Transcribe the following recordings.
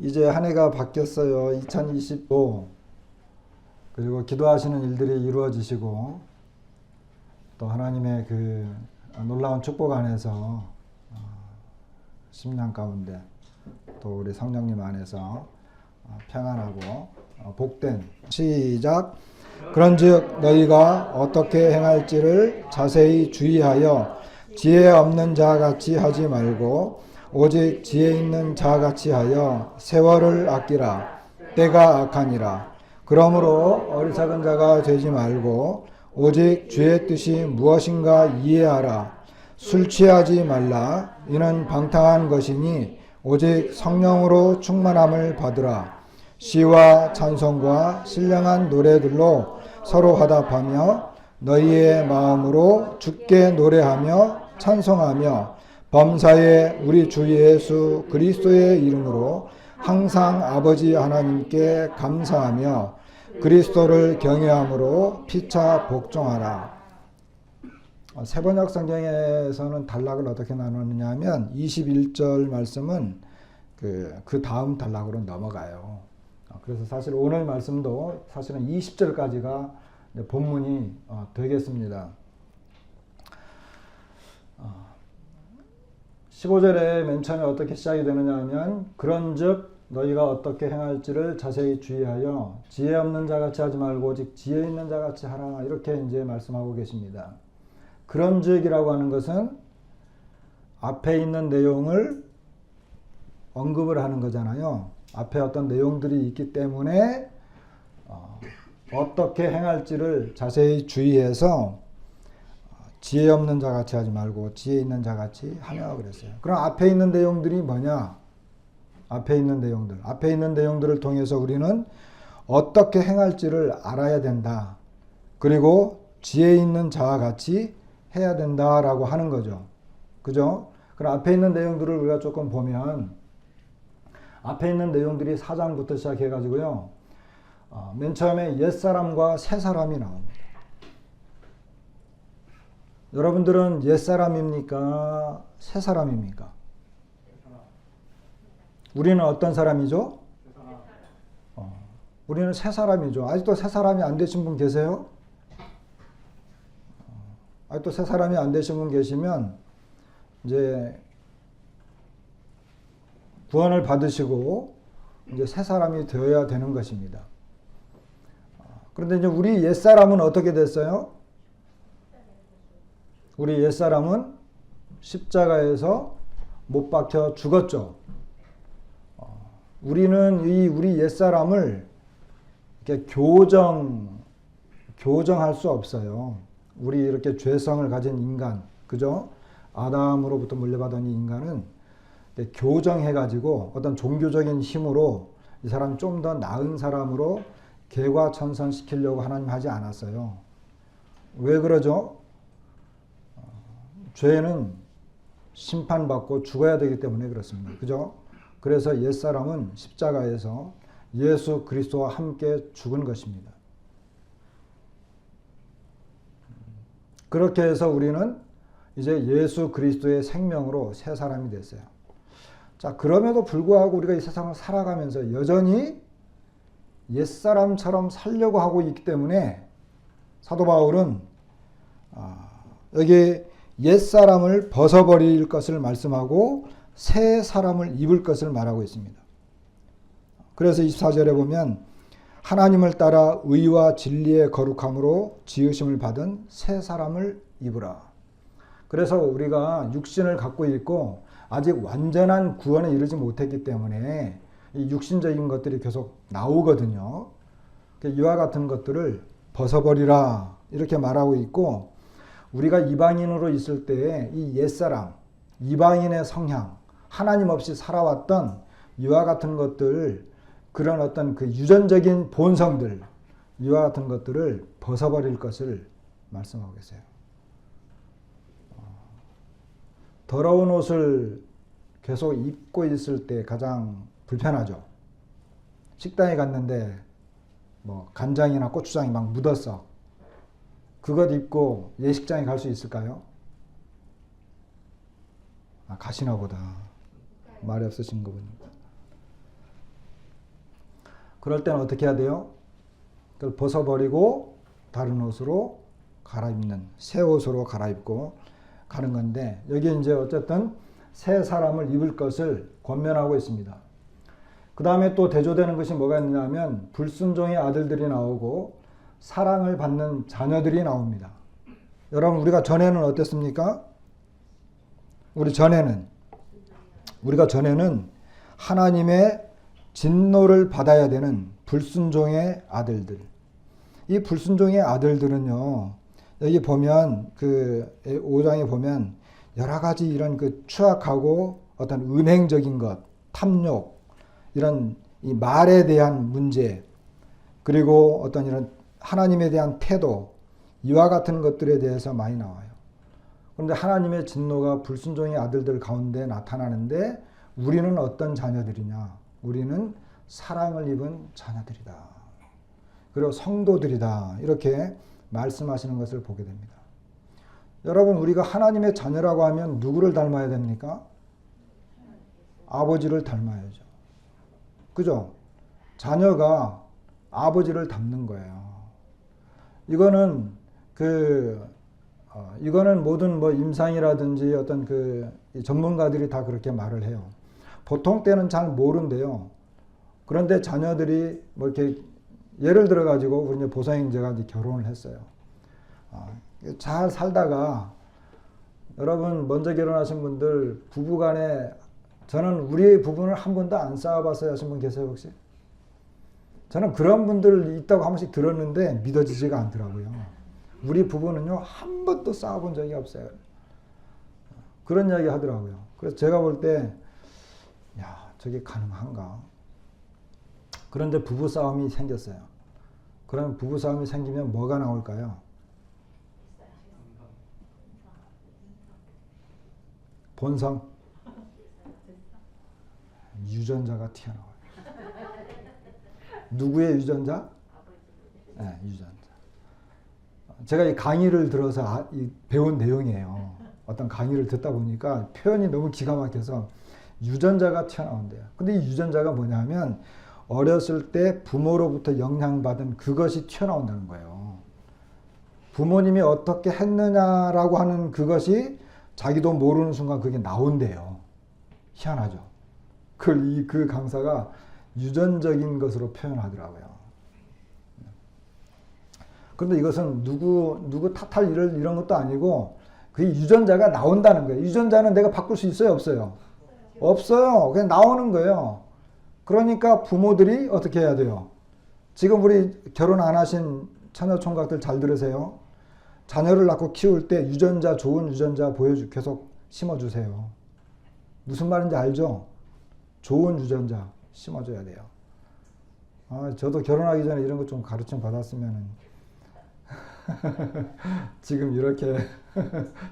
이제 한 해가 바뀌었어요. 2025. 그리고 기도하시는 일들이 이루어지시고 또 하나님의 그 놀라운 축복 안에서 심령 가운데 또 우리 성령님 안에서 평안하고 복된 시작. 그런즉 너희가 어떻게 행할지를 자세히 주의하여 지혜 없는 자 같이 하지 말고 오직 지혜 있는 자 같이 하여 세월을 아끼라. 때가 악하니라. 그러므로 어리석은 자가 되지 말고 오직 주의 뜻이 무엇인가 이해하라. 술 취하지 말라. 이는 방탕한 것이니 오직 성령으로 충만함을 받으라. 시와 찬송과 신령한 노래들로 서로 화답하며 너희의 마음으로 주께 노래하며 찬송하며 범사에 우리 주 예수 그리스도의 이름으로 항상 아버지 하나님께 감사하며 그리스도를 경외함으로 피차 복종하라. 세번역 성경에서는 단락을 어떻게 나누느냐 하면 21절 말씀은 그 다음 단락으로 넘어가요. 그래서 사실 오늘 말씀도 사실은 20절까지가 본문이 되겠습니다. 15절에 맨 처음에 어떻게 시작이 되느냐 하면 그런즉 너희가 어떻게 행할지를 자세히 주의하여 지혜 없는 자같이 하지 말고 오직 지혜 있는 자같이 하라. 이렇게 이제 말씀하고 계십니다. 그런즉이라고 하는 것은 앞에 있는 내용을 언급을 하는 거잖아요. 앞에 어떤 내용들이 있기 때문에 어떻게 행할지를 자세히 주의해서 지혜 없는 자같이 하지 말고 지혜 있는 자같이 하며 그랬어요. 그럼 앞에 있는 내용들이 뭐냐? 앞에 있는 내용들을 통해서 우리는 어떻게 행할지를 알아야 된다. 그리고 지혜 있는 자와 같이 해야 된다라고 하는 거죠. 그죠? 그럼 앞에 있는 내용들을 우리가 조금 보면 앞에 있는 내용들이 4장부터 시작해가지고요. 맨 처음에 옛사람과 새사람이 나옵니다. 여러분들은 옛사람입니까? 새사람입니까? 우리는 어떤 사람이죠? 우리는 새사람이죠. 아직도 새사람이 안 되신 분 계세요? 아직도 새사람이 안 되신 분 계시면 이제 구원을 받으시고 이제 새사람이 되어야 되는 것입니다. 그런데 이제 우리 옛사람은 어떻게 됐어요? 우리 옛사람은 십자가에서 못 박혀 죽었죠. 우리는 우리 옛사람을 이렇게 교정할 수 없어요. 우리 이렇게 죄성을 가진 인간, 그죠? 아담으로부터 물려받은 이 인간은 교정해가지고 어떤 종교적인 힘으로 이 사람 좀 더 나은 사람으로 개과천선시키려고 하나님 하지 않았어요. 왜 그러죠? 죄는 심판받고 죽어야 되기 때문에 그렇습니다. 그죠? 그래서 옛사람은 십자가에서 예수 그리스도와 함께 죽은 것입니다. 그렇게 해서 우리는 이제 예수 그리스도의 생명으로 새 사람이 됐어요. 자, 그럼에도 불구하고 우리가 이 세상을 살아가면서 여전히 옛사람처럼 살려고 하고 있기 때문에 사도 바울은 여기 옛사람을 벗어버릴 것을 말씀하고 새 사람을 입을 것을 말하고 있습니다. 그래서 24절에 보면 하나님을 따라 의와 진리의 거룩함으로 지으심을 받은 새 사람을 입으라. 그래서 우리가 육신을 갖고 있고 아직 완전한 구원에 이르지 못했기 때문에 이 육신적인 것들이 계속 나오거든요. 이와 같은 것들을 벗어버리라 이렇게 말하고 있고 우리가 이방인으로 있을 때의 이 옛사람, 이방인의 성향, 하나님 없이 살아왔던 이와 같은 것들, 그런 어떤 그 유전적인 본성들, 이와 같은 것들을 벗어버릴 것을 말씀하고 계세요. 더러운 옷을 계속 입고 있을 때 가장 불편하죠. 식당에 갔는데 뭐 간장이나 고추장이 막 묻었어. 그것 입고 예식장에 갈 수 있을까요? 가시나 보다. 말이 없으신 거 보니까. 그럴 때는 어떻게 해야 돼요? 그걸 벗어버리고 다른 옷으로 갈아입는, 새 옷으로 갈아입고 가는 건데, 여기 이제 어쨌든 새 사람을 입을 것을 권면하고 있습니다. 그 다음에 또 대조되는 것이 뭐가 있느냐 하면 불순종의 아들들이 나오고 사랑을 받는 자녀들이 나옵니다. 여러분, 우리가 전에는 어땠습니까? 우리가 전에는 하나님의 진노를 받아야 되는 불순종의 아들들. 이 불순종의 아들들은요, 여기 보면 그 5장에 보면 여러 가지 이런 그 추악하고 어떤 음행적인 것, 탐욕, 이런 이 말에 대한 문제, 그리고 어떤 이런 하나님에 대한 태도, 이와 같은 것들에 대해서 많이 나와요. 그런데 하나님의 진노가 불순종의 아들들 가운데 나타나는데 우리는 어떤 자녀들이냐? 우리는 사랑을 입은 자녀들이다. 그리고 성도들이다. 이렇게 말씀하시는 것을 보게 됩니다. 여러분, 우리가 하나님의 자녀라고 하면 누구를 닮아야 됩니까? 아버지를 닮아야죠. 그죠? 자녀가 아버지를 닮는 거예요. 이거는 모든 뭐 임상이라든지 어떤 그 전문가들이 다 그렇게 말을 해요. 보통 때는 잘 모른대요. 그런데 자녀들이 뭐 이렇게 예를 들어 가지고 우리 보성형제가 이제 결혼을 했어요. 잘 살다가 여러분 먼저 결혼하신 분들 부부간에 저는 우리 부부는 한 번도 안 싸워봤어요 하신 분 계세요 혹시? 저는 그런 분들 있다고 한 번씩 들었는데 믿어지지가 않더라고요. 우리 부부는요 한 번도 싸워본 적이 없어요. 그런 이야기 하더라고요. 그래서 제가 볼 때 야, 저게 가능한가? 그런데 부부 싸움이 생겼어요. 그럼 부부 싸움이 생기면 뭐가 나올까요? 본성? 유전자가 튀어나와요. 누구의 유전자? 네, 유전자. 제가 이 강의를 들어서 배운 내용이에요. 어떤 강의를 듣다 보니까 표현이 너무 기가 막혀서 유전자가 튀어나온대요. 근데 이 유전자가 뭐냐면 어렸을 때 부모로부터 영향받은 그것이 튀어나온다는 거예요. 부모님이 어떻게 했느냐라고 하는 그것이 자기도 모르는 순간 그게 나온대요. 희한하죠. 그 강사가 유전적인 것으로 표현하더라고요. 그런데 이것은 누구 탓할 이런 것도 아니고 그 유전자가 나온다는 거예요. 유전자는 내가 바꿀 수 있어요? 없어요? 없어요. 그냥 나오는 거예요. 그러니까 부모들이 어떻게 해야 돼요? 지금 우리 결혼 안 하신 처녀총각들 잘 들으세요. 자녀를 낳고 키울 때 좋은 유전자 계속 심어주세요. 무슨 말인지 알죠? 좋은 유전자 심어줘야 돼요. 저도 결혼하기 전에 이런 것 좀 가르침 받았으면 지금 이렇게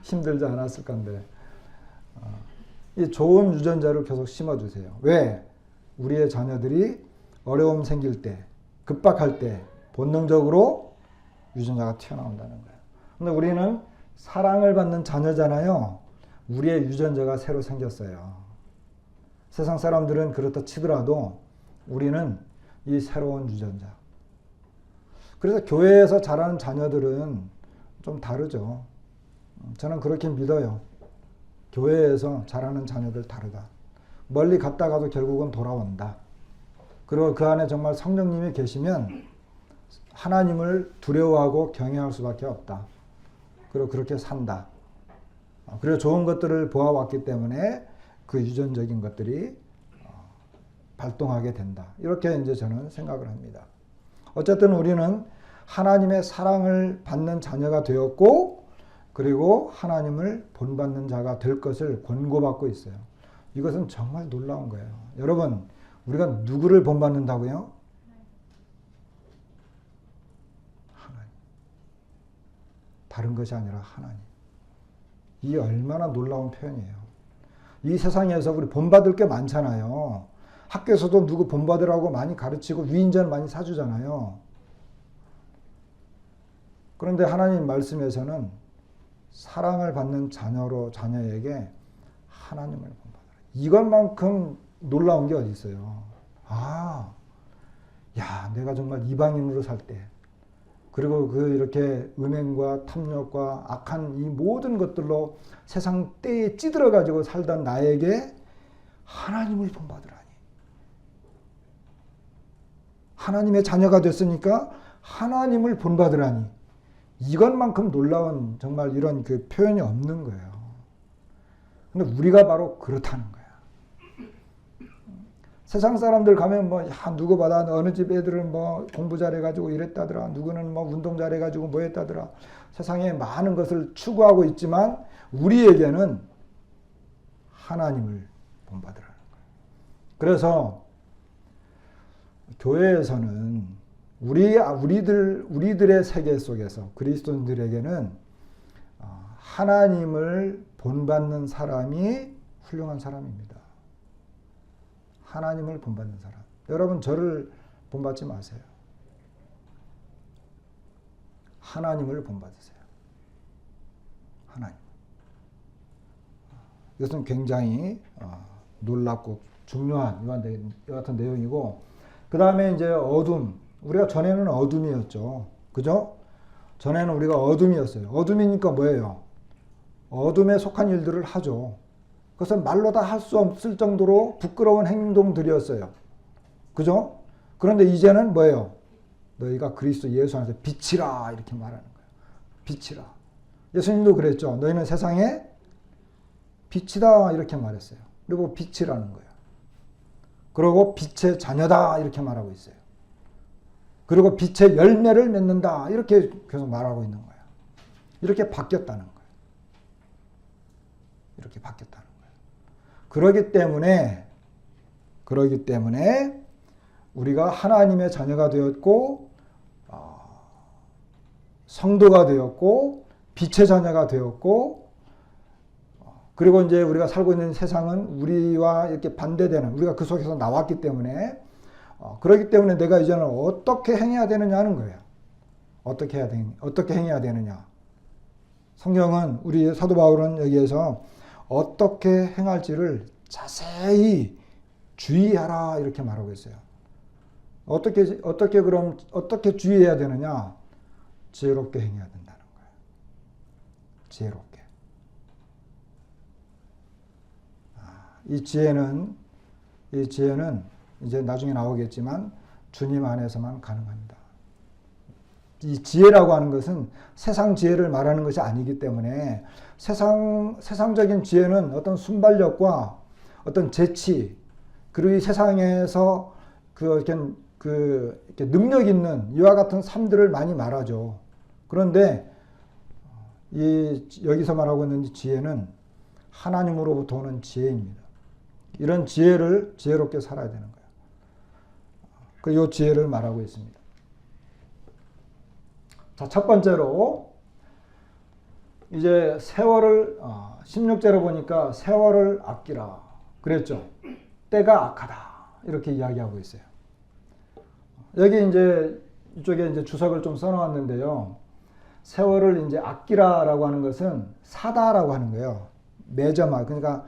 힘들지 않았을 건데. 이 좋은 유전자를 계속 심어주세요. 왜? 우리의 자녀들이 어려움 생길 때, 급박할 때 본능적으로 유전자가 튀어나온다는 거예요. 근데 우리는 사랑을 받는 자녀잖아요. 우리의 유전자가 새로 생겼어요. 세상 사람들은 그렇다 치더라도 우리는 이 새로운 유전자. 그래서 교회에서 자라는 자녀들은 좀 다르죠. 저는 그렇게 믿어요. 교회에서 자라는 자녀들 다르다. 멀리 갔다가도 결국은 돌아온다. 그리고 그 안에 정말 성령님이 계시면 하나님을 두려워하고 경외할 수밖에 없다. 그리고 그렇게 산다. 그리고 좋은 것들을 보아왔기 때문에 그 유전적인 것들이 발동하게 된다. 이렇게 이제 저는 생각을 합니다. 어쨌든 우리는 하나님의 사랑을 받는 자녀가 되었고, 그리고 하나님을 본받는 자가 될 것을 권고받고 있어요. 이것은 정말 놀라운 거예요. 여러분, 우리가 누구를 본받는다고요? 하나님. 다른 것이 아니라 하나님. 이 얼마나 놀라운 표현이에요. 이 세상에서 우리 본받을 게 많잖아요. 학교에서도 누구 본받으라고 많이 가르치고 위인전 많이 사주잖아요. 그런데 하나님 말씀에서는 사랑을 받는 자녀에게 하나님을 본받아라. 이것만큼 놀라운 게 어디 있어요? 야, 내가 정말 이방인으로 살 때, 그리고 이렇게 음행과 탐욕과 악한 이 모든 것들로 세상 때에 찌들어 가지고 살던 나에게 하나님을 본받으라니. 하나님의 자녀가 됐으니까 하나님을 본받으라니. 이것만큼 놀라운 정말 이런 그 표현이 없는 거예요. 근데 우리가 바로 그렇다는 거야. 세상 사람들 가면 뭐, 야, 누구 봐라. 어느 집 애들은 뭐 공부 잘해가지고 이랬다더라. 누구는 뭐 운동 잘해가지고 뭐 했다더라. 세상에 많은 것을 추구하고 있지만 우리에게는 하나님을 본받으라는 거예요. 그래서 교회에서는 우리들의 세계 속에서 그리스도인들에게는 하나님을 본받는 사람이 훌륭한 사람입니다. 하나님을 본받는 사람. 여러분 저를 본받지 마세요. 하나님을 본받으세요. 하나님. 이것은 굉장히 놀랍고 중요한 이 같은 내용이고, 그 다음에 이제 어둠. 우리가 전에는 어둠이었죠. 그죠? 전에는 우리가 어둠이었어요. 어둠이니까 뭐예요? 어둠에 속한 일들을 하죠. 그것은 말로 다 할 수 없을 정도로 부끄러운 행동들이었어요. 그죠? 그런데 이제는 뭐예요? 너희가 그리스도 예수 안에서 빛이라 이렇게 말하는 거예요. 빛이라. 예수님도 그랬죠. 너희는 세상에 빛이다 이렇게 말했어요. 그리고 빛이라는 거예요. 그리고 빛의 자녀다 이렇게 말하고 있어요. 그리고 빛의 열매를 맺는다 이렇게 계속 말하고 있는 거예요. 이렇게 바뀌었다는 거예요. 이렇게 바뀌었다는 거예요. 그러기 때문에 우리가 하나님의 자녀가 되었고 성도가 되었고 빛의 자녀가 되었고, 그리고 이제 우리가 살고 있는 세상은 우리와 이렇게 반대되는, 우리가 그 속에서 나왔기 때문에 그렇기 때문에 내가 이제는 어떻게 행해야 되느냐는 거예요. 어떻게 행해야 되느냐. 성경은 우리 사도 바울은 여기에서 어떻게 행할지를 자세히 주의하라 이렇게 말하고 있어요. 어떻게 주의해야 되느냐? 지혜롭게 행해야 된다는 거예요. 지혜롭게. 이 지혜는 이제 나중에 나오겠지만 주님 안에서만 가능합니다. 이 지혜라고 하는 것은 세상 지혜를 말하는 것이 아니기 때문에 세상적인 지혜는 어떤 순발력과 어떤 재치, 그리고 이 세상에서 이렇게 능력 있는 이와 같은 삶들을 많이 말하죠. 그런데 여기서 말하고 있는 지혜는 하나님으로부터 오는 지혜입니다. 이런 지혜를 지혜롭게 살아야 되는 거예요. 이 지혜를 말하고 있습니다. 자, 첫 번째로 이제 세월을 16절에 보니까 세월을 아끼라 그랬죠. 때가 악하다 이렇게 이야기하고 있어요. 여기 이쪽에 이제 주석을 좀 써놓았는데요. 세월을 이제 아끼라라고 하는 것은 사다라고 하는 거예요. 매점하, 그러니까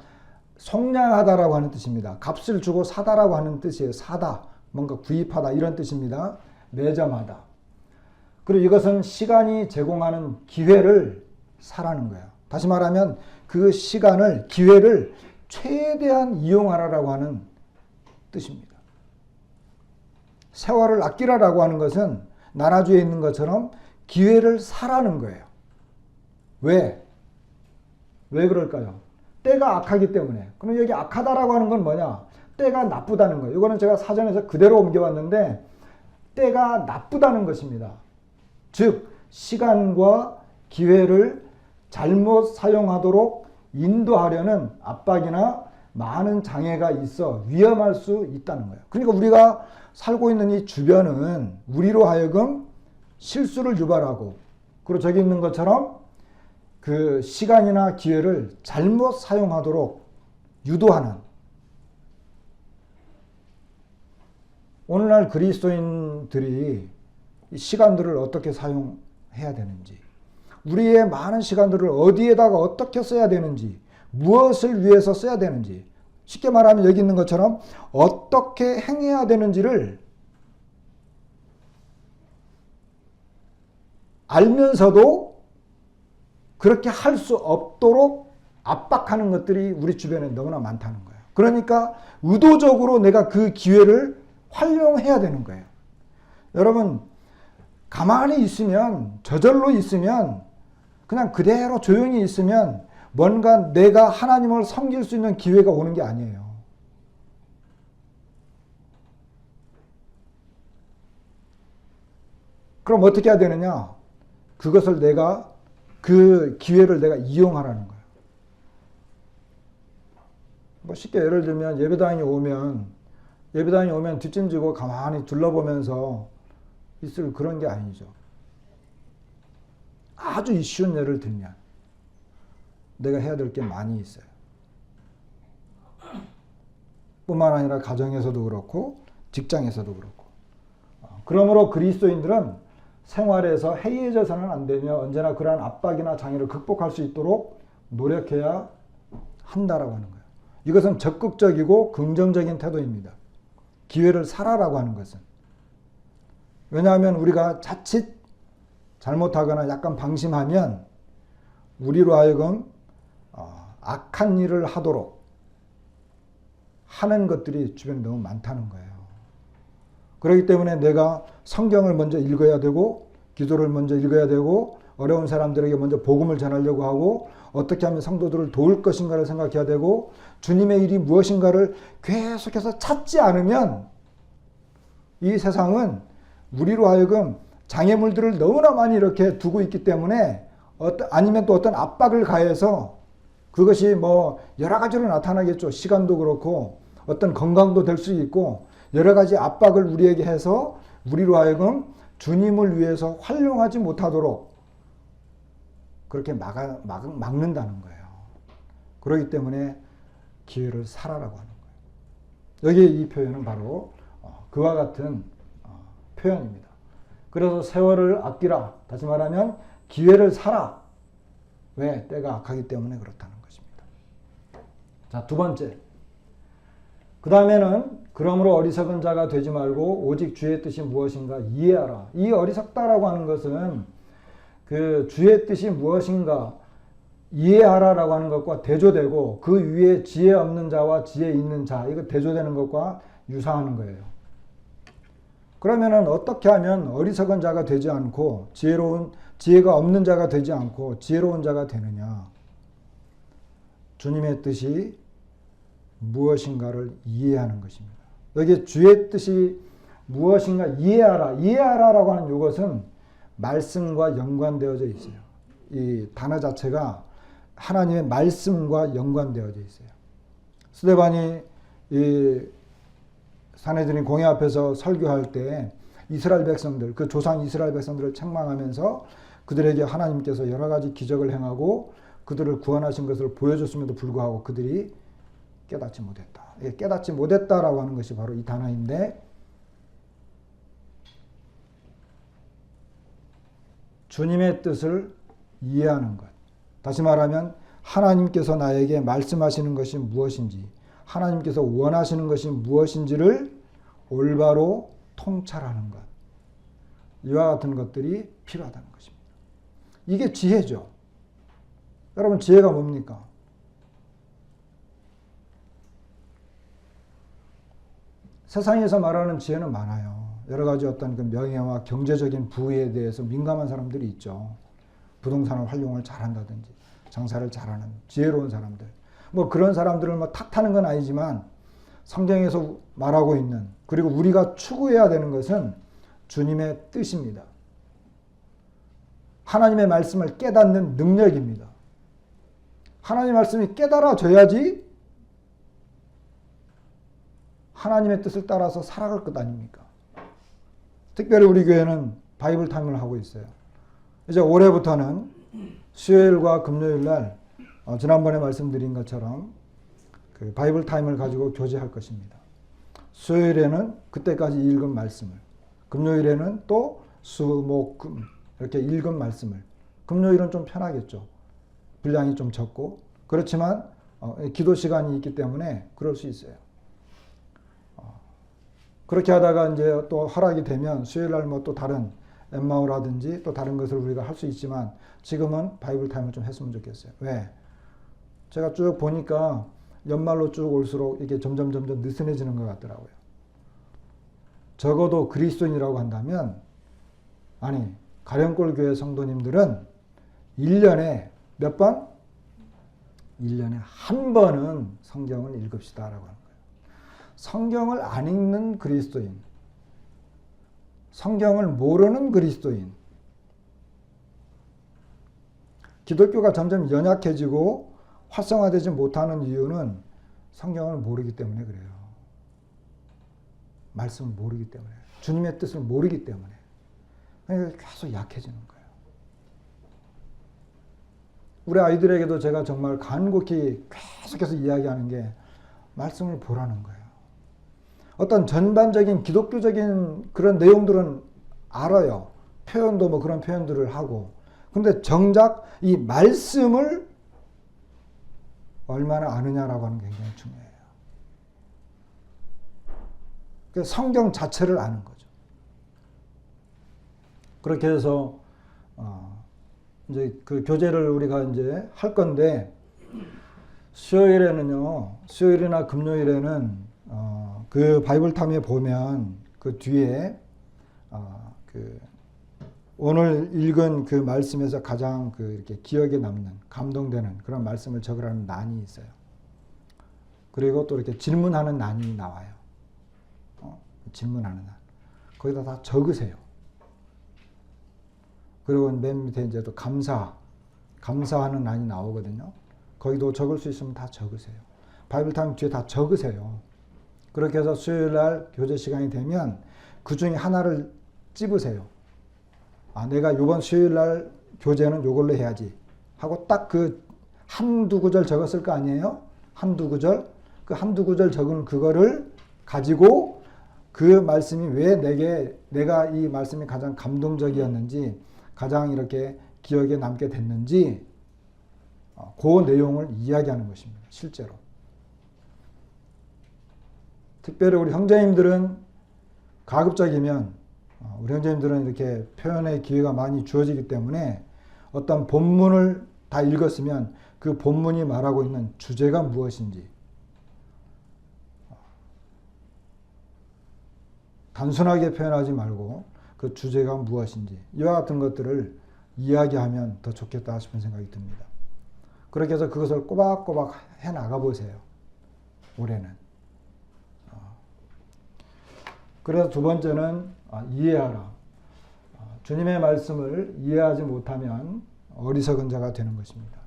속량하다라고 하는 뜻입니다. 값을 주고 사다라고 하는 뜻이에요. 사다, 뭔가 구입하다 이런 뜻입니다. 매점하다. 그리고 이것은 시간이 제공하는 기회를 사라는 거예요. 다시 말하면 그 시간을, 기회를 최대한 이용하라라고 하는 뜻입니다. 세월을 아끼라라고 하는 것은 나라주에 있는 것처럼 기회를 사라는 거예요. 왜 그럴까요? 때가 악하기 때문에. 그럼 여기 악하다라고 하는 건 뭐냐? 때가 나쁘다는 거예요. 이거는 제가 사전에서 그대로 옮겨왔는데 때가 나쁘다는 것입니다. 즉 시간과 기회를 잘못 사용하도록 인도하려는 압박이나 많은 장애가 있어 위험할 수 있다는 거예요. 그러니까 우리가 살고 있는 이 주변은 우리로 하여금 실수를 유발하고, 그리고 저기 있는 것처럼 그 시간이나 기회를 잘못 사용하도록 유도하는, 오늘날 그리스도인들이 이 시간들을 어떻게 사용해야 되는지, 우리의 많은 시간들을 어디에다가 어떻게 써야 되는지, 무엇을 위해서 써야 되는지, 쉽게 말하면 여기 있는 것처럼 어떻게 행해야 되는지를 알면서도 그렇게 할 수 없도록 압박하는 것들이 우리 주변에 너무나 많다는 거예요. 그러니까 의도적으로 내가 그 기회를 활용해야 되는 거예요. 여러분, 가만히 있으면, 저절로 있으면, 그냥 그대로 조용히 있으면 뭔가 내가 하나님을 섬길 수 있는 기회가 오는 게 아니에요. 그럼 어떻게 해야 되느냐? 그것을 그 기회를 내가 이용하라는 거예요. 뭐 쉽게 예를 들면 예배당에 오면 뒷짐지고 가만히 둘러보면서 있을 그런 게 아니죠. 아주 쉬운 예를 들면 내가 해야 될 게 많이 있어요. 뿐만 아니라 가정에서도 그렇고 직장에서도 그렇고. 그러므로 그리스도인들은 생활에서 해이해져서는 안 되며 언제나 그러한 압박이나 장애를 극복할 수 있도록 노력해야 한다라고 하는 거예요. 이것은 적극적이고 긍정적인 태도입니다. 기회를 살아라고 하는 것은. 왜냐하면 우리가 자칫 잘못하거나 약간 방심하면 우리로 하여금 악한 일을 하도록 하는 것들이 주변에 너무 많다는 거예요. 그렇기 때문에 내가 성경을 먼저 읽어야 되고 기도를 먼저 읽어야 되고 어려운 사람들에게 먼저 복음을 전하려고 하고 어떻게 하면 성도들을 도울 것인가를 생각해야 되고 주님의 일이 무엇인가를 계속해서 찾지 않으면 이 세상은 우리로 하여금 장애물들을 너무나 많이 이렇게 두고 있기 때문에 아니면 또 어떤 압박을 가해서 그것이 뭐 여러 가지로 나타나겠죠. 시간도 그렇고 어떤 건강도 될 수 있고 여러 가지 압박을 우리에게 해서 우리로 하여금 주님을 위해서 활용하지 못하도록 그렇게 막는다는 거예요. 그렇기 때문에 기회를 살아라고 하는 거예요. 여기 이 표현은 바로 그와 같은 표현입니다. 그래서 세월을 아끼라. 다시 말하면 기회를 살아. 왜? 때가 악하기 때문에 그렇다는 것입니다. 자, 두 번째. 그 다음에는 그러므로 어리석은 자가 되지 말고 오직 주의 뜻이 무엇인가 이해하라. 이 어리석다라고 하는 것은 그 주의 뜻이 무엇인가 이해하라라고 하는 것과 대조되고 그 위에 지혜 없는 자와 지혜 있는 자 이거 대조되는 것과 유사하는 거예요. 그러면은 어떻게 하면 어리석은 자가 되지 않고 지혜가 없는 자가 되지 않고 지혜로운 자가 되느냐? 주님의 뜻이 무엇인가를 이해하는 것입니다. 여기 주의 뜻이 무엇인가 이해하라. 이해하라라고 하는 이것은 말씀과 연관되어져 있어요. 이 단어 자체가 하나님의 말씀과 연관되어져 있어요. 스데반이 이 산헤드린 공회 앞에서 설교할 때 이스라엘 백성들, 그 조상 이스라엘 백성들을 책망하면서 그들에게 하나님께서 여러 가지 기적을 행하고 그들을 구원하신 것을 보여줬음에도 불구하고 그들이 깨닫지 못했다. 깨닫지 못했다라고 하는 것이 바로 이 단어인데 주님의 뜻을 이해하는 것. 다시 말하면 하나님께서 나에게 말씀하시는 것이 무엇인지 하나님께서 원하시는 것이 무엇인지를 올바로 통찰하는 것. 이와 같은 것들이 필요하다는 것입니다. 이게 지혜죠. 여러분 지혜가 뭡니까? 세상에서 말하는 지혜는 많아요. 여러 가지 어떤 그 명예와 경제적인 부에 대해서 민감한 사람들이 있죠. 부동산을 활용을 잘한다든지 장사를 잘하는 지혜로운 사람들. 뭐 그런 사람들을 뭐 탓하는 건 아니지만 성경에서 말하고 있는 그리고 우리가 추구해야 되는 것은 주님의 뜻입니다. 하나님의 말씀을 깨닫는 능력입니다. 하나님의 말씀이 깨달아져야지 하나님의 뜻을 따라서 살아갈 것 아닙니까? 특별히 우리 교회는 바이블 타임을 하고 있어요. 이제 올해부터는 수요일과 금요일 날 지난번에 말씀드린 것처럼 그 바이블 타임을 가지고 교제할 것입니다. 수요일에는 그때까지 읽은 말씀을, 금요일에는 또 수, 목, 금 이렇게 읽은 말씀을. 금요일은 좀 편하겠죠. 분량이 좀 적고 그렇지만 기도 시간이 있기 때문에 그럴 수 있어요. 그렇게 하다가 이제 또 허락이 되면 수요일 날 뭐 또 다른 엠마오라든지 또 다른 것을 우리가 할 수 있지만 지금은 바이블 타임을 좀 했으면 좋겠어요. 왜? 제가 쭉 보니까 연말로 쭉 올수록 이게 점점 느슨해지는 것 같더라고요. 적어도 그리스도인이라고 한다면, 아니, 가령골 교회 성도님들은 1년에 몇 번? 1년에 한 번은 성경을 읽읍시다라고 하는 거예요. 성경을 안 읽는 그리스도인, 성경을 모르는 그리스도인, 기독교가 점점 연약해지고 활성화되지 못하는 이유는 성경을 모르기 때문에 그래요. 말씀을 모르기 때문에, 주님의 뜻을 모르기 때문에 계속 약해지는 거예요. 우리 아이들에게도 제가 정말 간곡히 계속해서 이야기하는 게 말씀을 보라는 거예요. 어떤 전반적인 기독교적인 그런 내용들은 알아요. 표현도 뭐 그런 표현들을 하고. 근데 정작 이 말씀을 얼마나 아느냐라고 하는 게 굉장히 중요해요. 성경 자체를 아는 거죠. 그렇게 해서 이제 그 교재를 우리가 이제 할 건데, 수요일이나 금요일에는 그 바이블 탐에 보면 그 뒤에 그 오늘 읽은 그 말씀에서 가장 그 이렇게 기억에 남는, 감동되는 그런 말씀을 적으라는 난이 있어요. 그리고 또 이렇게 질문하는 난이 나와요. 질문하는 난. 거기다 다 적으세요. 그리고 맨 밑에 이제 또 감사하는 난이 나오거든요. 거기도 적을 수 있으면 다 적으세요. 바이블 타임 뒤에 다 적으세요. 그렇게 해서 수요일 날 교재 시간이 되면 그 중에 하나를 찝으세요. 내가 이번 수요일 날 교재는 이걸로 해야지 하고 딱 그 한두 구절 적었을 거 아니에요? 한두 구절. 그 한두 구절 적은 그거를 가지고 그 말씀이 왜 내가 이 말씀이 가장 감동적이었는지, 가장 이렇게 기억에 남게 됐는지, 그 내용을 이야기하는 것입니다. 실제로. 특별히 우리 형제님들은 가급적이면, 우리 형제님들은 이렇게 표현의 기회가 많이 주어지기 때문에 어떤 본문을 다 읽었으면 그 본문이 말하고 있는 주제가 무엇인지, 단순하게 표현하지 말고 그 주제가 무엇인지, 이와 같은 것들을 이야기하면 더 좋겠다 싶은 생각이 듭니다. 그렇게 해서 그것을 꼬박꼬박 해 나가 보세요. 올해는. 그래서 두 번째는 이해하라. 주님의 말씀을 이해하지 못하면 어리석은 자가 되는 것입니다.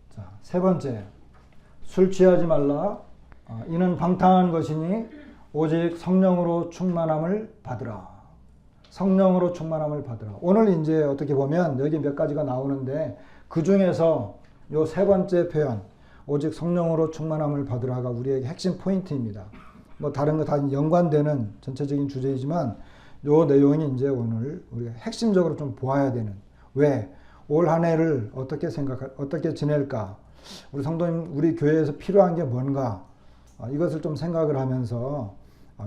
자, 세 번째, 술 취하지 말라. 이는 방탕한 것이니 오직 성령으로 충만함을 받으라. 성령으로 충만함을 받으라. 오늘 이제 어떻게 보면 여기 몇 가지가 나오는데 그 중에서 요 세 번째 표현, 오직 성령으로 충만함을 받으라가 우리에게 핵심 포인트입니다. 뭐 다른 거 다 연관되는 전체적인 주제이지만 요 내용이 이제 오늘 우리가 핵심적으로 좀 보아야 되는, 왜? 올 한 해를 어떻게 지낼까? 우리 성도님, 우리 교회에서 필요한 게 뭔가? 이것을 좀 생각을 하면서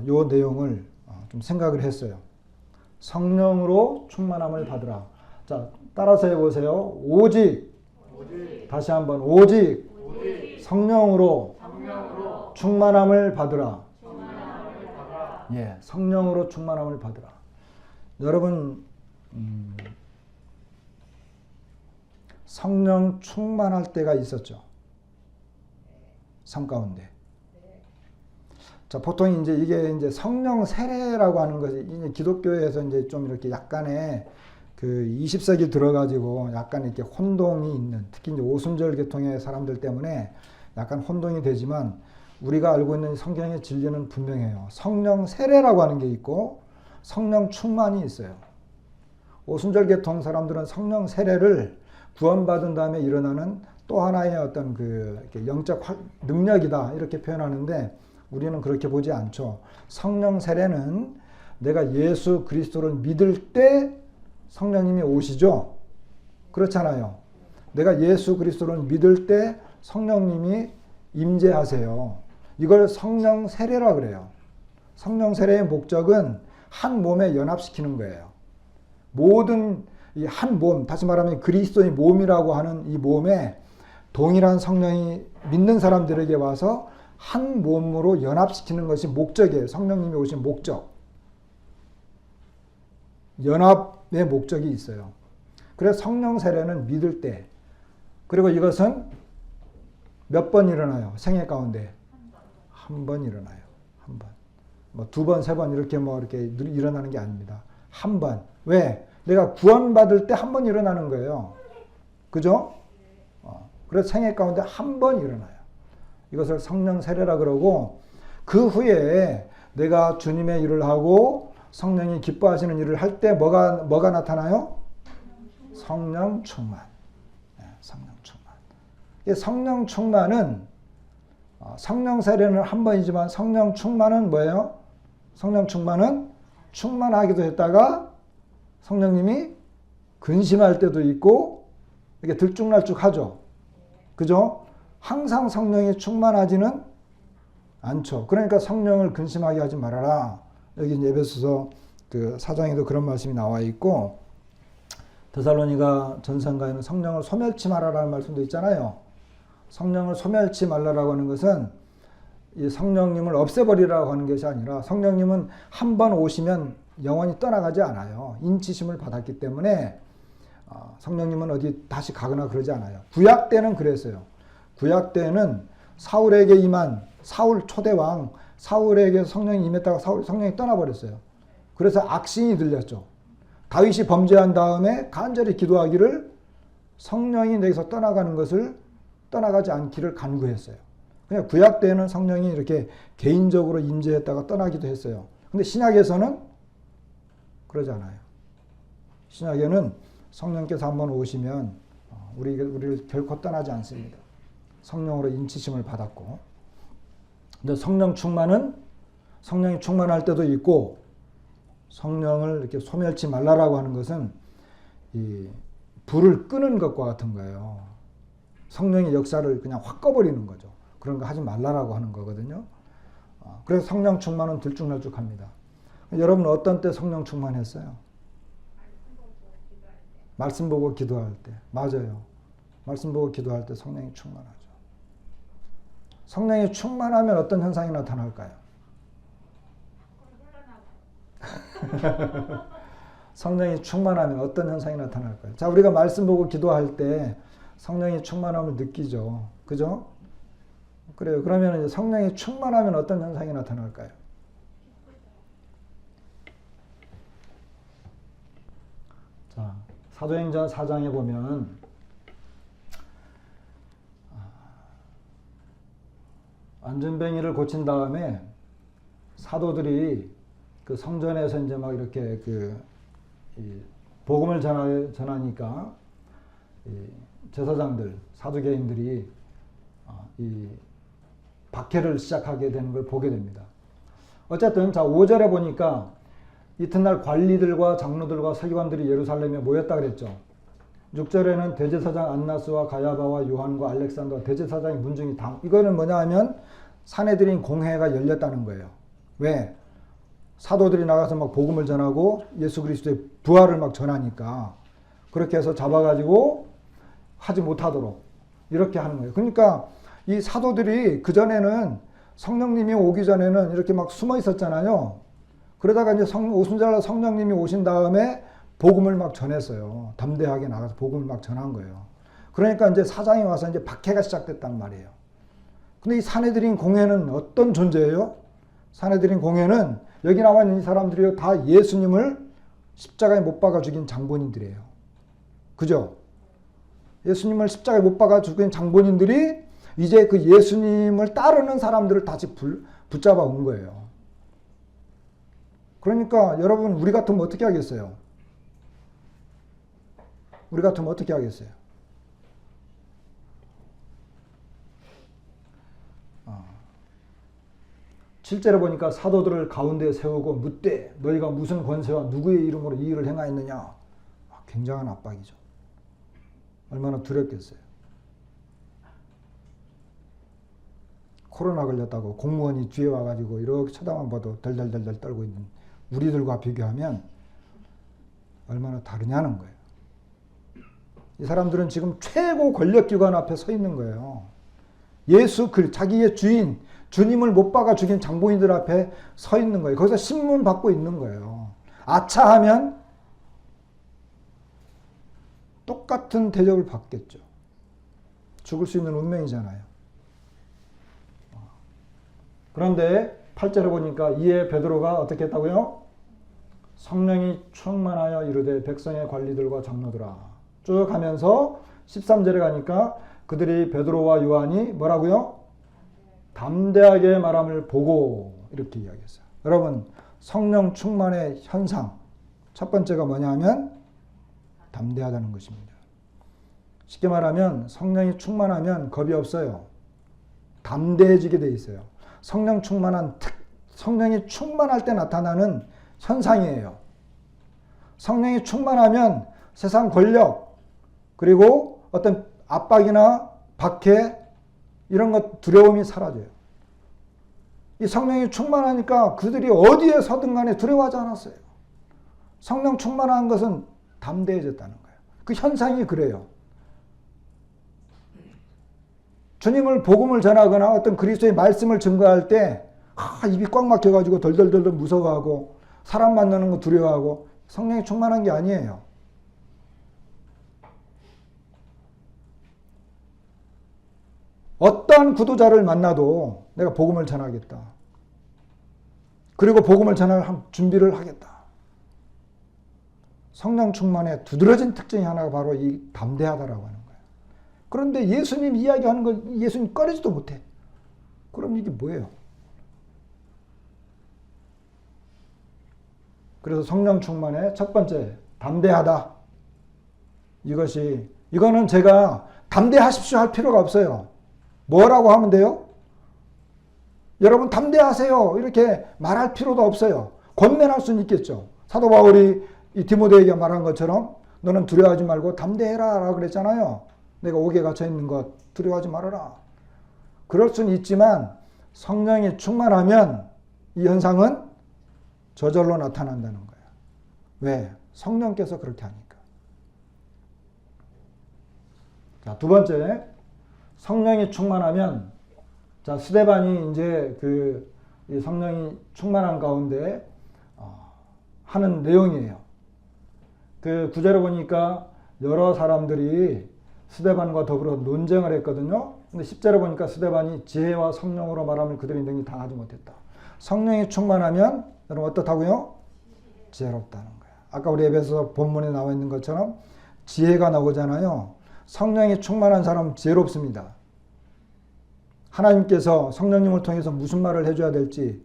요 내용을 좀 생각을 했어요. 성령으로 충만함을 받으라. 자, 따라서 해보세요. 오직. 다시 한번. 오직. 성령으로 충만함을 받으라. 예, 성령으로 충만함을 받으라. 여러분, 성령 충만할 때가 있었죠. 삶 가운데. 자, 보통 이게 성령 세례라고 하는 것이 이제 기독교에서 이제 좀 이렇게 약간의 그 20세기 들어가지고 약간 이렇게 혼동이 있는, 특히 이제 오순절 계통의 사람들 때문에 약간 혼동이 되지만 우리가 알고 있는 성경의 진리는 분명해요. 성령 세례라고 하는 게 있고 성령 충만이 있어요. 오순절 계통 사람들은 성령 세례를 구원받은 다음에 일어나는 또 하나의 어떤 그 영적 능력이다 이렇게 표현하는데 우리는 그렇게 보지 않죠. 성령 세례는 내가 예수 그리스도를 믿을 때 성령님이 오시죠. 그렇잖아요. 내가 예수 그리스도를 믿을 때 성령님이 임재하세요. 이걸 성령 세례라 그래요. 성령 세례의 목적은 한 몸에 연합시키는 거예요. 모든 이 한 몸, 다시 말하면 그리스도의 몸이라고 하는 이 몸에 동일한 성령이 믿는 사람들에게 와서 한 몸으로 연합시키는 것이 목적이에요. 성령님이 오신 목적. 연합의 목적이 있어요. 그래서 성령 세례는 믿을 때, 그리고 이것은 몇 번 일어나요? 생애 가운데 한 번 일어나요. 한 번. 뭐 두 번, 세 번 이렇게 일어나는 게 아닙니다. 한 번. 왜? 내가 구원받을 때 한 번 일어나는 거예요. 그죠? 그래서 생애 가운데 한 번 일어나요. 이것을 성령 세례라 그러고, 그 후에 내가 주님의 일을 하고 성령이 기뻐하시는 일을 할 때 뭐가 나타나요? 성령 충만. 성령 충만. 성령 충만은 성령 세례는 한 번이지만 성령 충만은 뭐예요? 성령 충만은 충만하기도 했다가 성령님이 근심할 때도 있고 이렇게 들쭉날쭉하죠. 그죠? 항상 성령이 충만하지는 않죠. 그러니까 성령을 근심하게 하지 말아라. 여기 에베소서 그 4장에도 그런 말씀이 나와 있고, 데살로니가 전서가에는 성령을 소멸치 말아라는 말씀도 있잖아요. 성령을 소멸치 말라라고 하는 것은 이 성령님을 없애버리라고 하는 것이 아니라, 성령님은 한 번 오시면 영원히 떠나가지 않아요. 인치심을 받았기 때문에 성령님은 어디 다시 가거나 그러지 않아요. 구약 때는 그랬어요. 구약 때는 사울에게 임한 사울 초대왕 사울에게 성령이 임했다가 성령이 떠나버렸어요. 그래서 악신이 들렸죠. 다윗이 범죄한 다음에 간절히 기도하기를 성령이 내게서 떠나가는 것을 떠나가지 않기를 간구했어요. 그냥 구약 때는 성령이 이렇게 개인적으로 임재했다가 떠나기도 했어요. 근데 신약에서는 그러지 않아요. 신약에는 성령께서 한번 오시면 우리를 결코 떠나지 않습니다. 성령으로 인치심을 받았고, 근데 성령 충만은 성령이 충만할 때도 있고, 성령을 이렇게 소멸치 말라라고 하는 것은 이 불을 끄는 것과 같은 거예요. 성령의 역사를 그냥 확 꺼버리는 거죠. 그런 거 하지 말라라고 하는 거거든요. 그래서 성령 충만은 들쭉날쭉합니다. 여러분 어떤 때 성령 충만했어요? 말씀 보고 기도할 때. 맞아요. 말씀 보고 기도할 때 성령이 충만하죠. 성령이 충만하면 어떤 현상이 나타날까요? 성령이 충만하면 어떤 현상이 나타날까요? 자, 우리가 말씀 보고 기도할 때 성령이 충만함을 느끼죠. 그죠? 그래요. 그러면 성령이 충만하면 어떤 현상이 나타날까요? 자, 사도행전 4장에 보면 안전뱅이를 고친 다음에 사도들이 그 성전에서 이제 막 이렇게 이 복음을 전하니까 이 제사장들, 사두개인들이 이 박해를 시작하게 되는 걸 보게 됩니다. 어쨌든 자 5절에 보니까 이튿날 관리들과 장로들과 서기관들이 예루살렘에 모였다 그랬죠. 6절에는 대제사장 안나스와 가야바와 요한과 알렉산더와 대제사장의 문중이 이거는 뭐냐 하면 사내들인 공회가 열렸다는 거예요. 왜? 사도들이 나가서 막 복음을 전하고 예수 그리스도의 부활을 막 전하니까 그렇게 해서 잡아가지고 하지 못하도록 이렇게 하는 거예요. 그러니까 이 사도들이 그전에는 성령님이 오기 전에는 이렇게 막 숨어 있었잖아요. 그러다가 이제 오순절날 성령님이 오신 다음에 복음을 막 전했어요. 담대하게 나가서 복음을 막 전한 거예요. 그러니까 이제 사장이 와서 이제 박해가 시작됐단 말이에요. 근데 이 사내들인 공회는 어떤 존재예요? 사내들인 공회는 여기 나와 있는 이 사람들이 다 예수님을 십자가에 못 박아 죽인 장본인들이에요. 그죠? 예수님을 십자가에 못 박아 죽인 장본인들이 이제 그 예수님을 따르는 사람들을 다시 붙잡아 온 거예요. 그러니까 여러분 우리 같으면 어떻게 하겠어요? 우리 같으면 어떻게 하겠어요? 실제로 보니까 사도들을 가운데에 세우고 묻되 너희가 무슨 권세와 누구의 이름으로 이 일을 행하였느냐. 굉장한 압박이죠. 얼마나 두렵겠어요. 코로나 걸렸다고 공무원이 뒤에 와가지고 이렇게 쳐다만 봐도 덜덜덜덜 떨고 있는 우리들과 비교하면 얼마나 다르냐는 거예요. 이 사람들은 지금 최고 권력기관 앞에 서 있는 거예요. 자기의 주인, 주님을 못 박아 죽인 장본인들 앞에 서 있는 거예요. 거기서 신문 받고 있는 거예요. 아차하면 똑같은 대접을 받겠죠. 죽을 수 있는 운명이잖아요. 그런데 8절에 보니까 이에 베드로가 어떻게 했다고요? 성령이 충만하여 이르되 백성의 관리들과 장로들아. 쭉 가면서 13절에 가니까 그들이 베드로와 요한이 뭐라고요? 담대하게 말함을 보고 이렇게 이야기했어요. 여러분, 성령 충만의 현상 첫 번째가 뭐냐 하면 담대하다는 것입니다. 쉽게 말하면 성령이 충만하면 겁이 없어요. 담대해지게 돼 있어요. 성령이 충만할 때 나타나는 현상이에요. 성령이 충만하면 세상 권력 그리고 어떤 압박이나 박해 이런 것 두려움이 사라져요. 이 성령이 충만하니까 그들이 어디에 서든 간에 두려워하지 않았어요. 성령 충만한 것은 담대해졌다는 거예요. 그 현상이 그래요. 주님을 복음을 전하거나 어떤 그리스도의 말씀을 증거할 때 입이 꽉 막혀가지고 덜덜덜덜 무서워하고 사람 만나는 거 두려워하고 성령이 충만한 게 아니에요. 어떠한 구도자를 만나도 내가 복음을 전하겠다. 그리고 복음을 전할 준비를 하겠다. 성령 충만의 두드러진 특징이 하나가 바로 이 담대하다라고 하는 거예요. 그런데 예수님 이야기하는 걸 예수님 꺼내지도 못해. 그럼 이게 뭐예요? 그래서 성령 충만의 첫 번째, 담대하다. 이거는 제가 담대하십시오 할 필요가 없어요. 뭐라고 하면 돼요? 여러분 담대하세요. 이렇게 말할 필요도 없어요. 권면할 수는 있겠죠. 사도 바울이 이 디모데에게 말한 것처럼 너는 두려워하지 말고 담대해라 라고 그랬잖아요. 내가 옥에 갇혀 있는 것 두려워하지 말아라. 그럴 수는 있지만 성령이 충만하면 이 현상은 저절로 나타난다는 거예요. 왜? 성령께서 그렇게 하니까. 자, 두 번째, 성령이 충만하면, 자, 스데반이 이제 이 성령이 충만한 가운데 하는 내용이에요. 그 구절에 보니까 여러 사람들이 스데반과 더불어 논쟁을 했거든요. 근데 10절에 보니까 스데반이 지혜와 성령으로 말하면 그들이 능히 당하지 못했다. 성령이 충만하면 여러분 어떻다고요? 지혜롭다는 거예요. 아까 우리 에베소 본문에 나와 있는 것처럼 지혜가 나오잖아요. 성령이 충만한 사람은 지혜롭습니다. 하나님께서 성령님을 통해서 무슨 말을 해줘야 될지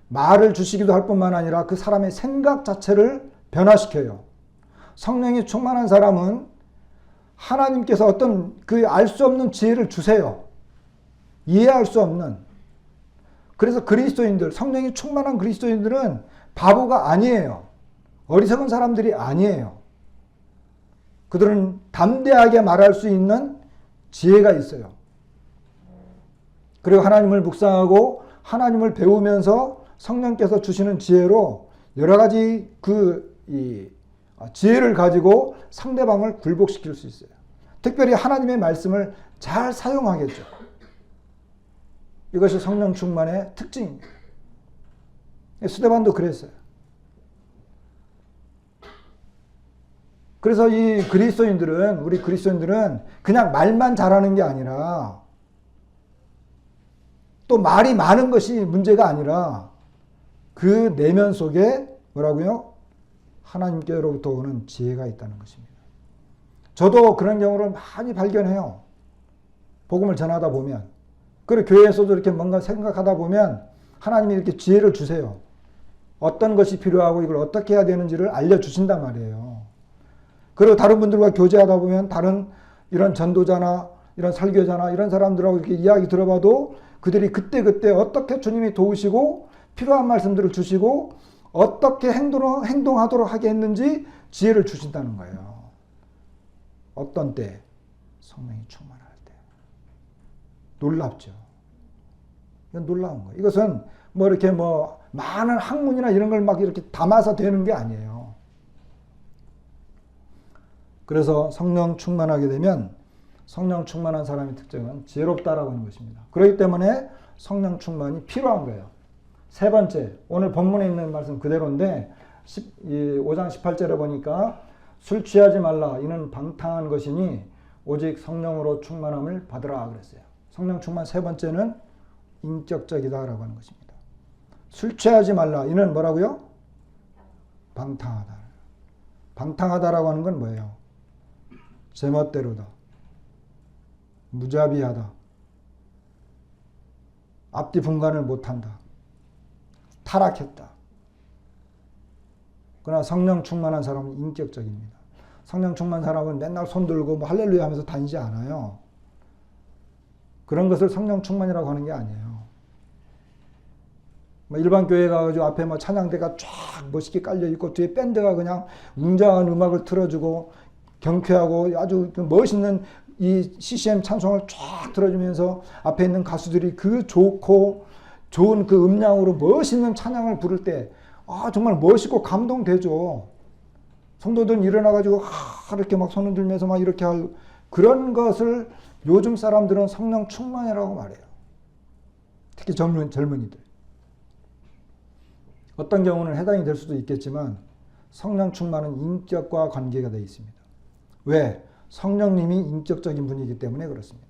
말을 주시기도 할 뿐만 아니라 그 사람의 생각 자체를 변화시켜요. 성령이 충만한 사람은 하나님께서 어떤 알 수 없는 지혜를 주세요. 이해할 수 없는. 그래서 그리스도인들, 성령이 충만한 그리스도인들은 바보가 아니에요. 어리석은 사람들이 아니에요. 그들은 담대하게 말할 수 있는 지혜가 있어요. 그리고 하나님을 묵상하고 하나님을 배우면서 성령께서 주시는 지혜로 여러 가지 지혜를 가지고 상대방을 굴복시킬 수 있어요. 특별히 하나님의 말씀을 잘 사용하겠죠. 이것이 성령 충만의 특징입니다. 스데반도 그랬어요. 그래서 우리 그리스도인들은 그냥 말만 잘하는 게 아니라 또 말이 많은 것이 문제가 아니라 그 내면 속에 뭐라고요? 하나님께로부터 오는 지혜가 있다는 것입니다. 저도 그런 경우를 많이 발견해요. 복음을 전하다 보면. 그리고 교회에서도 이렇게 뭔가 생각하다 보면 하나님이 이렇게 지혜를 주세요. 어떤 것이 필요하고 이걸 어떻게 해야 되는지를 알려주신단 말이에요. 그리고 다른 분들과 교제하다 보면 다른 이런 전도자나 이런 설교자나 이런 사람들하고 이렇게 이야기 들어봐도 그들이 그때그때 어떻게 주님이 도우시고 필요한 말씀들을 주시고 어떻게 행동하도록 하게 했는지 지혜를 주신다는 거예요. 어떤 때? 성령이 충만할 때. 놀랍죠. 이건 놀라운 거예요. 이것은 뭐 이렇게 뭐 많은 학문이나 이런 걸 막 이렇게 담아서 되는 게 아니에요. 그래서 성령 충만하게 되면 성령 충만한 사람의 특징은 지혜롭다라고 하는 것입니다. 그렇기 때문에 성령 충만이 필요한 거예요. 세 번째, 오늘 본문에 있는 말씀 그대로인데 5장 18절에 보니까 술 취하지 말라 이는 방탕한 것이니 오직 성령으로 충만함을 받으라 그랬어요. 성령 충만 세 번째는 인격적이다라고 하는 것입니다. 술 취하지 말라 이는 뭐라고요? 방탕하다. 방탕하다라고 하는 건 뭐예요? 제멋대로다. 무자비하다. 앞뒤 분간을 못한다. 타락했다. 그러나 성령 충만한 사람은 인격적입니다. 성령 충만한 사람은 맨날 손 들고 뭐 할렐루야 하면서 다니지 않아요. 그런 것을 성령 충만이라고 하는 게 아니에요. 뭐 일반 교회 가가지고 앞에 뭐 찬양대가 쫙 멋있게 깔려있고 뒤에 밴드가 그냥 웅장한 음악을 틀어주고 경쾌하고 아주 멋있는 이 CCM 찬송을 쫙 들어주면서 앞에 있는 가수들이 그 좋고 좋은 그 음량으로 멋있는 찬양을 부를 때 정말 멋있고 감동되죠. 성도들은 일어나가지고 이렇게 막 손을 들면서 막 이렇게 할 그런 것을 요즘 사람들은 성령 충만이라고 말해요. 특히 젊은이들. 어떤 경우는 해당이 될 수도 있겠지만 성령 충만은 인격과 관계가 되어 있습니다. 왜? 성령님이 인격적인 분이기 때문에 그렇습니다.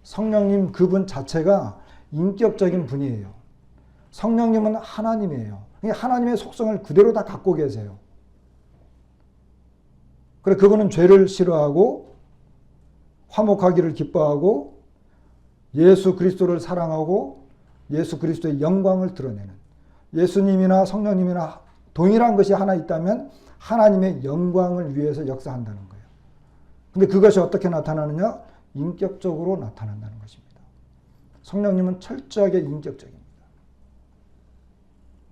성령님 그분 자체가 인격적인 분이에요. 성령님은 하나님이에요. 하나님의 속성을 그대로 다 갖고 계세요. 그래 그거는 죄를 싫어하고 화목하기를 기뻐하고 예수 그리스도를 사랑하고 예수 그리스도의 영광을 드러내는 예수님이나 성령님이나 동일한 것이 하나 있다면 하나님의 영광을 위해서 역사한다는 거예요. 근데 그것이 어떻게 나타나느냐? 인격적으로 나타난다는 것입니다. 성령님은 철저하게 인격적입니다.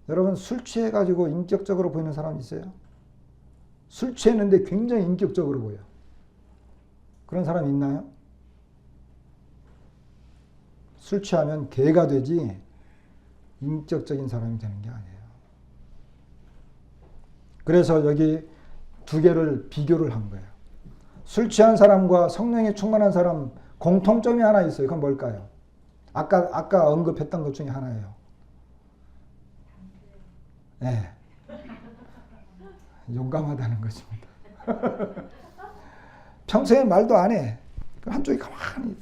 여러분 술 취해가지고 인격적으로 보이는 사람 있어요? 술 취했는데 굉장히 인격적으로 보여. 그런 사람 있나요? 술 취하면 개가 되지 인격적인 사람이 되는 게 아니에요. 그래서 여기 두 개를 비교를 한 거예요. 술 취한 사람과 성령이 충만한 사람 공통점이 하나 있어요. 그건 뭘까요? 아까 언급했던 것 중에 하나예요. 네. 용감하다는 것입니다. 평소에 말도 안 해. 한쪽이 가만히 있어.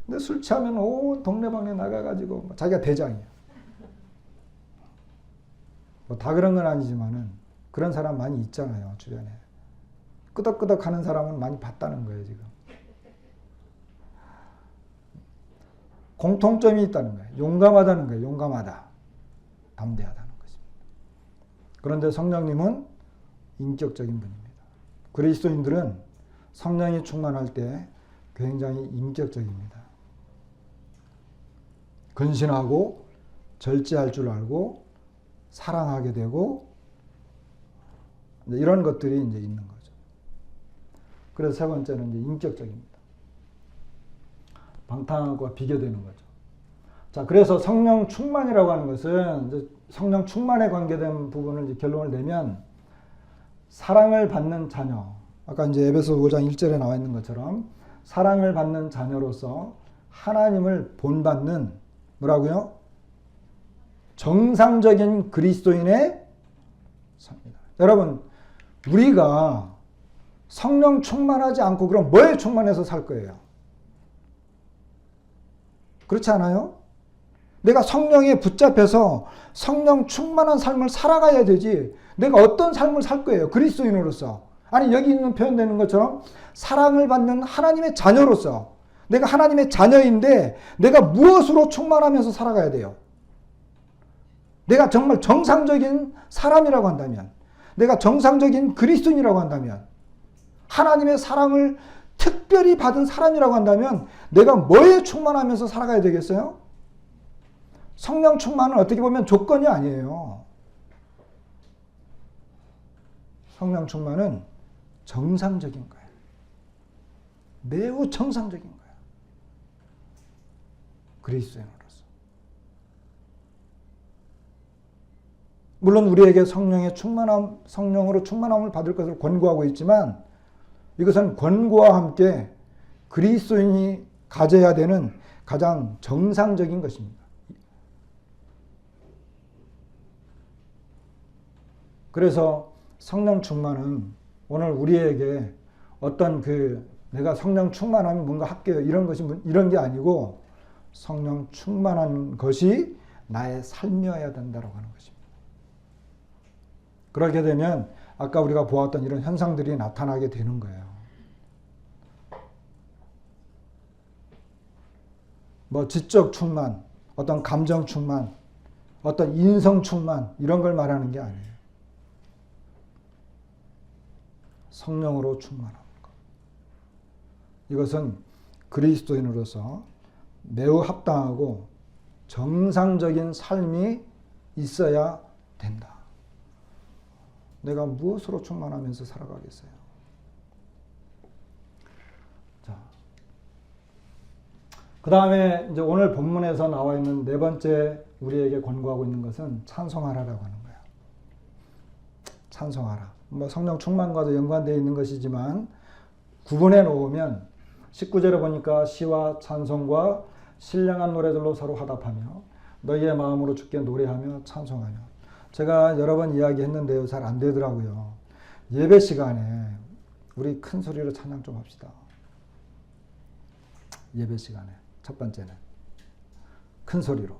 근데 술 취하면 온 동네방네 나가가지고 자기가 대장이야. 뭐 다 그런 건 아니지만은 그런 사람 많이 있잖아요, 주변에. 끄덕끄덕 하는 사람은 많이 봤다는 거예요, 지금. 공통점이 있다는 거예요. 용감하다는 거예요, 용감하다. 담대하다는 것입니다. 그런데 성령님은 인격적인 분입니다. 그리스도인들은 성령이 충만할 때 굉장히 인격적입니다. 근신하고 절제할 줄 알고 사랑하게 되고 이런 것들이 이제 있는 거죠. 그래서 세 번째는 이제 인격적입니다. 방탕과 비교되는 거죠. 자, 그래서 성령 충만이라고 하는 것은 이제 성령 충만에 관계된 부분을 이제 결론을 내면 사랑을 받는 자녀. 아까 이제 에베소 5장 1절에 나와 있는 것처럼 사랑을 받는 자녀로서 하나님을 본받는 뭐라고요? 정상적인 그리스도인의 삽니다. 여러분, 우리가 성령 충만하지 않고 그럼 뭐에 충만해서 살 거예요? 그렇지 않아요? 내가 성령에 붙잡혀서 성령 충만한 삶을 살아가야 되지. 내가 어떤 삶을 살 거예요? 그리스도인으로서. 아니 여기 있는 표현되는 것처럼 사랑을 받는 하나님의 자녀로서 내가 하나님의 자녀인데 내가 무엇으로 충만하면서 살아가야 돼요? 내가 정말 정상적인 사람이라고 한다면 내가 정상적인 그리스도인이라고 한다면 하나님의 사랑을 특별히 받은 사람이라고 한다면 내가 뭐에 충만하면서 살아가야 되겠어요? 성령 충만은 어떻게 보면 조건이 아니에요. 성령 충만은 정상적인 거예요. 매우 정상적인 거예요. 그리스도인으로서. 물론 우리에게 성령의 충만함, 성령으로 충만함을 받을 것을 권고하고 있지만 이것은 권고와 함께 그리스도인이 가져야 되는 가장 정상적인 것입니다. 그래서 성령 충만은 오늘 우리에게 어떤 내가 성령 충만하면 뭔가 할게요 이런 게 아니고 성령 충만한 것이 나의 삶이어야 된다고 하는 것입니다. 그렇게 되면 아까 우리가 보았던 이런 현상들이 나타나게 되는 거예요. 뭐 지적 충만, 어떤 감정 충만, 어떤 인성 충만 이런 걸 말하는 게 아니에요. 성령으로 충만한 것. 이것은 그리스도인으로서 매우 합당하고 정상적인 삶이 있어야 된다. 내가 무엇으로 충만하면서 살아가겠어요? 자, 그 다음에 이제 오늘 본문에서 나와 있는 네 번째 우리에게 권고하고 있는 것은 찬송하라라고 하는 거예요. 찬송하라. 뭐 성령 충만과도 연관되어 있는 것이지만 구분해 놓으면 19절에 보니까 시와 찬송과 신령한 노래들로 서로 화답하며 너희의 마음으로 주께 노래하며 찬송하며. 제가 여러 번 이야기했는데요. 잘 안 되더라고요. 예배 시간에 우리 큰 소리로 찬양 좀 합시다. 예배 시간에 첫 번째는 큰 소리로.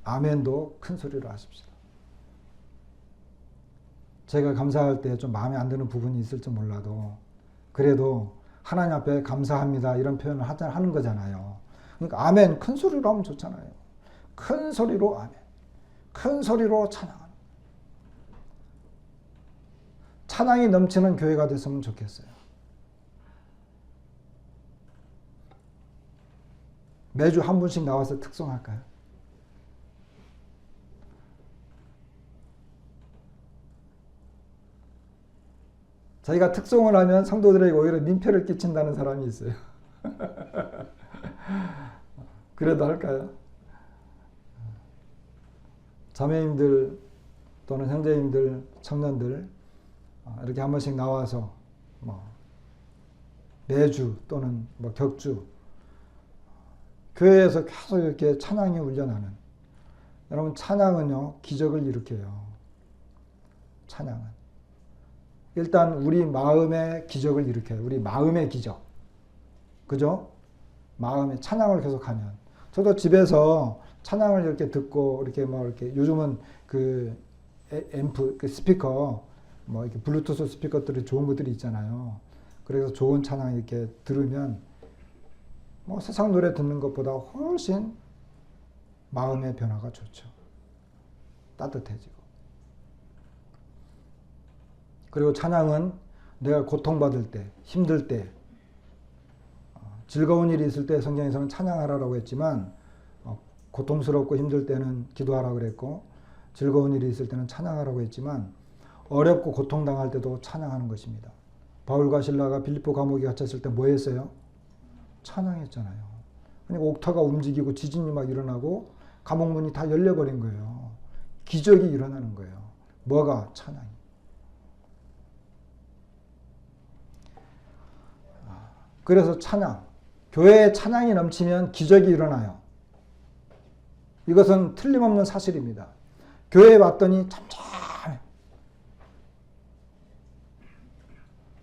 아멘도 큰 소리로 하십시다. 제가 감사할 때 좀 마음에 안 드는 부분이 있을지 몰라도 그래도 하나님 앞에 감사합니다 이런 표현을 하는 거잖아요. 그러니까 아멘 큰 소리로 하면 좋잖아요. 큰 소리로 아멘, 큰 소리로 찬양하는. 찬양이 넘치는 교회가 됐으면 좋겠어요. 매주 한 분씩 나와서 특송할까요? 자기가 특송을 하면 성도들에게 오히려 민폐를 끼친다는 사람이 있어요. 그래도 할까요? 자매님들 또는 형제님들, 청년들 이렇게 한 번씩 나와서 매주 또는 격주 교회에서 계속 이렇게 찬양이 울려나는. 여러분 찬양은요 기적을 일으켜요. 찬양은 일단 우리 마음의 기적을 일으켜요. 우리 마음의 기적. 그죠? 마음의 찬양을 계속하면. 저도 집에서 찬양을 이렇게 듣고 이렇게 요즘은 앰프 스피커 이렇게 블루투스 스피커들이 좋은 것들이 있잖아요. 그래서 좋은 찬양 이렇게 들으면 세상 노래 듣는 것보다 훨씬 마음의 변화가 좋죠. 따뜻해지고. 그리고 찬양은 내가 고통받을 때, 힘들 때, 즐거운 일이 있을 때 성경에서는 찬양하라고 했지만 고통스럽고 힘들 때는 기도하라고 그랬고 즐거운 일이 있을 때는 찬양하라고 했지만 어렵고 고통당할 때도 찬양하는 것입니다. 바울과 실라가 빌립보 감옥에 갇혔을 때 뭐 했어요? 찬양했잖아요. 그러니까 옥타가 움직이고 지진이 막 일어나고 감옥문이 다 열려버린 거예요. 기적이 일어나는 거예요. 뭐가? 찬양이. 그래서 찬양. 교회에 찬양이 넘치면 기적이 일어나요. 이것은 틀림없는 사실입니다. 교회에 왔더니 참참해.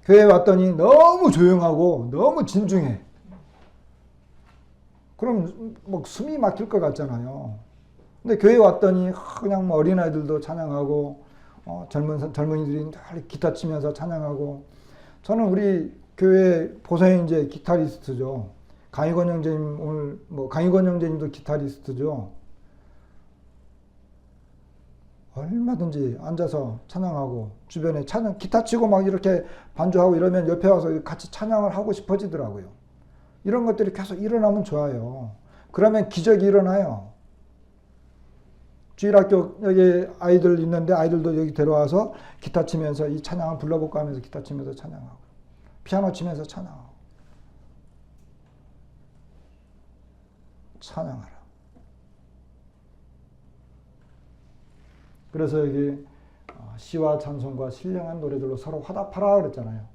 교회에 왔더니 너무 조용하고 너무 진중해. 그럼 숨이 막힐 것 같잖아요. 근데 교회에 왔더니 그냥 어린아이들도 찬양하고 젊은이들이 기타 치면서 찬양하고. 저는 우리 교회 보성의 이제 기타리스트죠. 강희권 형제님 오늘 강희권 형제님도 기타리스트죠. 얼마든지 앉아서 찬양하고 주변에 기타 치고 막 이렇게 반주하고 이러면 옆에 와서 같이 찬양을 하고 싶어지더라고요. 이런 것들이 계속 일어나면 좋아요. 그러면 기적이 일어나요. 주일학교 여기 아이들 있는데 아이들도 여기 데려와서 기타 치면서 이 찬양을 불러볼까 하면서 기타 치면서 찬양하고 피아노 치면서 찬양하고. 찬양하라. 그래서 여기 시와 찬송과 신령한 노래들로 서로 화답하라 그랬잖아요.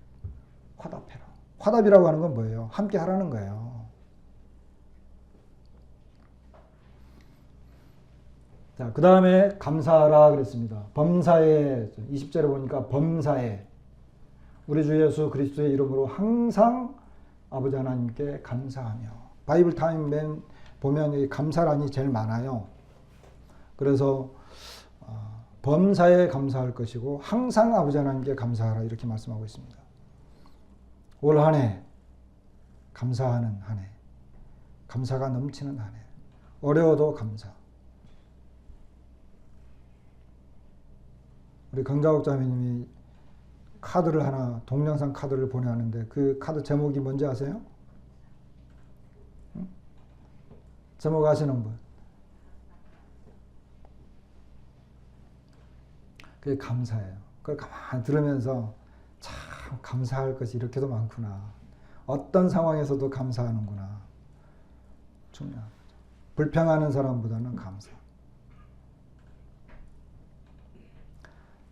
화답해라. 화답이라고 하는 건 뭐예요? 함께 하라는 거예요. 자, 그 다음에 감사하라 그랬습니다. 범사에 20절에 보니까 범사에 우리 주 예수 그리스도의 이름으로 항상 아버지 하나님께 감사하며, 바이블 타임맨 보면 이 감사란이 제일 많아요. 그래서 범사에 감사할 것이고 항상 아버지 하나님께 감사하라 이렇게 말씀하고 있습니다. 올 한 해 감사하는 한 해, 감사가 넘치는 한 해, 어려워도 감사. 우리 강자옥 자매님이 카드를 하나, 동영상 카드를 보내왔는데 그 카드 제목이 뭔지 아세요? 응? 제목 아시는 분? 그게 감사예요. 그걸 가만히 들으면서 참 감사할 것이 이렇게도 많구나. 어떤 상황에서도 감사하는구나. 중요합니다. 불평하는 사람보다는 감사.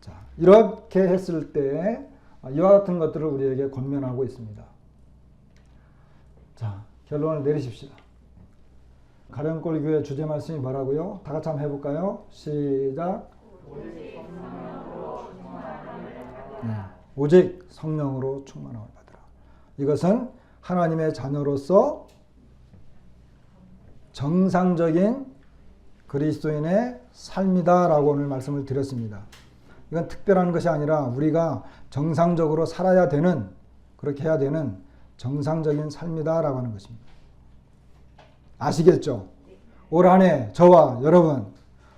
자, 이렇게 했을 때 이와 같은 것들을 우리에게 권면하고 있습니다. 자, 결론을 내리십시다. 가령골 교회 주제 말씀이 뭐라고요? 다 같이 한번 해볼까요? 시작. 오직 성령으로 충만함을 받으라. 이것은 하나님의 자녀로서 정상적인 그리스도인의 삶이다라고 오늘 말씀을 드렸습니다. 이건 특별한 것이 아니라 우리가 정상적으로 살아야 되는, 그렇게 해야 되는 정상적인 삶이다라고 하는 것입니다. 아시겠죠? 올 한 해 저와 여러분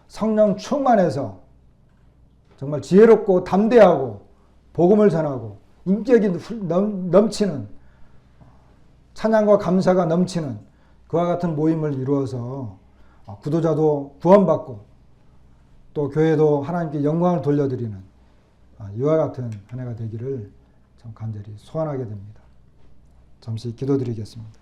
성령 충만해서 정말 지혜롭고 담대하고 복음을 전하고 인격이 넘치는, 찬양과 감사가 넘치는 그와 같은 모임을 이루어서 구도자도 구원받고 또 교회도 하나님께 영광을 돌려드리는 이와 같은 한 해가 되기를 참 간절히 소원하게 됩니다. 잠시 기도드리겠습니다.